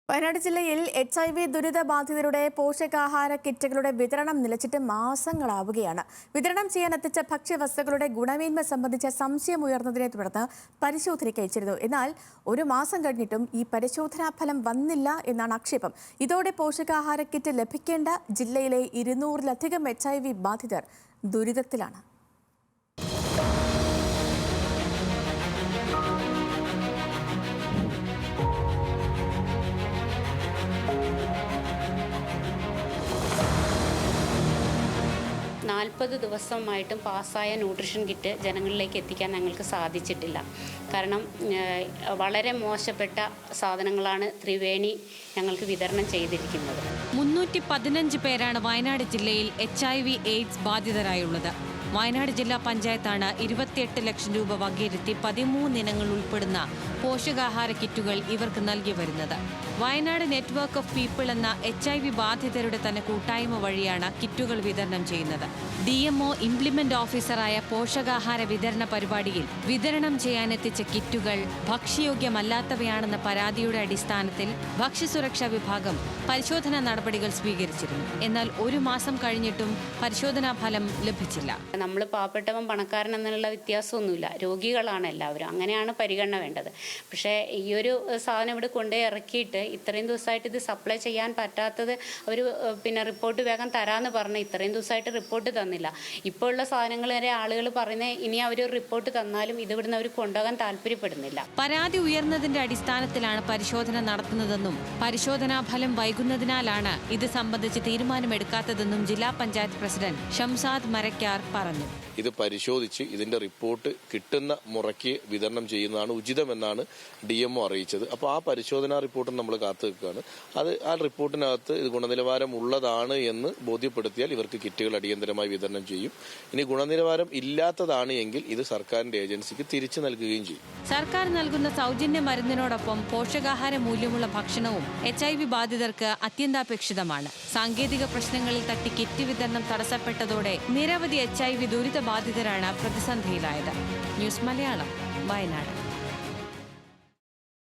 വയനാട് ജില്ലയിൽ HIV ദുരിതബാധിതരുടെ പോഷകാഹാര കിറ്റുകളുടെ വിതരണം നിലച്ചിട്ട് മാസങ്ങളാവുകയാണ്. വിതരണം ചെയ്യാൻ എത്തിച്ച ഭക്ഷ്യവസ്തുക്കളുടെ ഗുണമേന്മ സംബന്ധിച്ച സംശയം ഉയർന്നതിനെ തുടർന്ന് പരിശോധനയ്ക്ക് അയച്ചിരുന്നു. എന്നാൽ ഒരു മാസം കഴിഞ്ഞിട്ടും ഈ പരിശോധനാ ഫലം വന്നില്ല എന്നാണ് ആക്ഷേപം. ഇതോടെ പോഷകാഹാര കിറ്റ് ലഭിക്കേണ്ട ജില്ലയിലെ 200-ലധികം HIV ബാധിതർ ദുരിതത്തിലാണ്. 40 ദിവസമായിട്ടും പാസ്സായ ന്യൂട്രീഷൻ കിറ്റ് ജനങ്ങളിലേക്ക് എത്തിക്കാൻ ഞങ്ങൾക്ക് സാധിച്ചിട്ടില്ല. കാരണം വളരെ മോശപ്പെട്ട സാധനങ്ങളാണ് ത്രിവേണി ഞങ്ങൾക്ക് വിതരണം ചെയ്തിരിക്കുന്നത്. 315 പേരാണ് വയനാട് ജില്ലയിൽ HIV/AIDS ബാധിതരായുള്ളത്. വയനാട് ജില്ലാ പഞ്ചായത്താണ് 28 ലക്ഷം രൂപ വകയിരുത്തി 13 ഇനങ്ങൾ ഉൾപ്പെടുന്ന പോഷകാഹാര കിറ്റുകൾ ഇവർക്ക് നൽകി വരുന്നത്. വയനാട് നെറ്റ്വർക്ക് ഓഫ് പീപ്പിൾ എന്ന HIV ബാധിതരുടെ തന്നെ കൂട്ടായ്മ വഴിയാണ് കിറ്റുകൾ വിതരണം ചെയ്യുന്നത്. DMO ഇംപ്ലിമെന്റ് ഓഫീസറായ പോഷകാഹാര വിതരണ പരിപാടിയിൽ വിതരണം ചെയ്യാനെത്തിച്ച കിറ്റുകൾ ഭക്ഷ്യയോഗ്യമല്ലാത്തവയാണെന്ന പരാതിയുടെ അടിസ്ഥാനത്തിൽ ഭക്ഷ്യസുരക്ഷാ വിഭാഗം പരിശോധനാ നടപടികൾ സ്വീകരിച്ചിരുന്നു. എന്നാൽ ഒരു മാസം കഴിഞ്ഞിട്ടും പരിശോധനാ ഫലം ലഭിച്ചില്ല. നമ്മൾ പാവപ്പെട്ടവൻ പണക്കാരൻ എന്നുള്ള വ്യത്യാസമൊന്നുമില്ല. രോഗികളാണ് എല്ലാവരും. അങ്ങനെയാണ് പരിഗണന വേണ്ടത്. പക്ഷേ ഈ ഒരു സാധനം ഇവിടെ കൊണ്ടുപോയി ഇറക്കിയിട്ട് ഇത്രയും ദിവസമായിട്ട് ഇത് സപ്ലൈ ചെയ്യാൻ പറ്റാത്തത് അവർ റിപ്പോർട്ട് വേഗം തരാമെന്ന് പറഞ്ഞ് ഇത്രയും ദിവസമായിട്ട് റിപ്പോർട്ട് തന്നില്ല. ഇപ്പോൾ ഉള്ള സാധനങ്ങൾ വരെ ആളുകൾ പറയുന്നത് ഇനി അവർ റിപ്പോർട്ട് തന്നാലും ഇത് ഇവിടുന്ന് അവർ കൊണ്ടുപോകാൻ താല്പര്യപ്പെടുന്നില്ല. പരാതി ഉയർന്നതിന്റെ അടിസ്ഥാനത്തിലാണ് പരിശോധന നടത്തുന്നതെന്നും പരിശോധനാ ഫലം വൈകുന്നതിനാലാണ് ഇത് സംബന്ധിച്ച് തീരുമാനമെടുക്കാത്തതെന്നും ജില്ലാ പഞ്ചായത്ത് പ്രസിഡന്റ് ഷംസാദ് മരക്കാർ പറഞ്ഞു. ഇത് പരിശോധിച്ച് ഇതിന്റെ റിപ്പോർട്ട് കിട്ടുന്ന മുറയ്ക്ക് വിതരണം ചെയ്യുന്നതാണ് ഉചിതമെന്നാണ് DMO അറിയിച്ചത്. അപ്പോൾ ആ പരിശോധനാ റിപ്പോർട്ട് നമ്മൾ കാത്തു വെക്കുകയാണ്. ആ റിപ്പോർട്ടിനകത്ത് ഇത് ഗുണനിലവാരം ഉള്ളതാണ് എന്ന് ബോധ്യപ്പെടുത്തിയാൽ ഇവർക്ക് കിറ്റുകൾ അടിയന്തരമായി വിതരണം ചെയ്യും. ഇനി ഗുണനിലവാരം ഇല്ലാത്തതാണ് എങ്കിൽ ഇത് സർക്കാരിന്റെ ഏജൻസിക്ക് തിരിച്ചു നൽകുകയും ചെയ്യും. സർക്കാർ നൽകുന്ന സൗജന്യ മരുന്നിനോടൊപ്പം പോഷകാഹാര മൂല്യമുള്ള ഭക്ഷണവും HIV ബാധിതർക്ക് അത്യന്താപേക്ഷിതമാണ്. സാങ്കേതിക പ്രശ്നങ്ങളിൽ തട്ടി കിറ്റ് വിതരണം തടസ്സപ്പെട്ടതോടെ നിരവധി HIV ദുരിതബാധിതരാണ് പ്രതിസന്ധിയിലായത്. ന്യൂസ് മലയാളം, വയനാട്.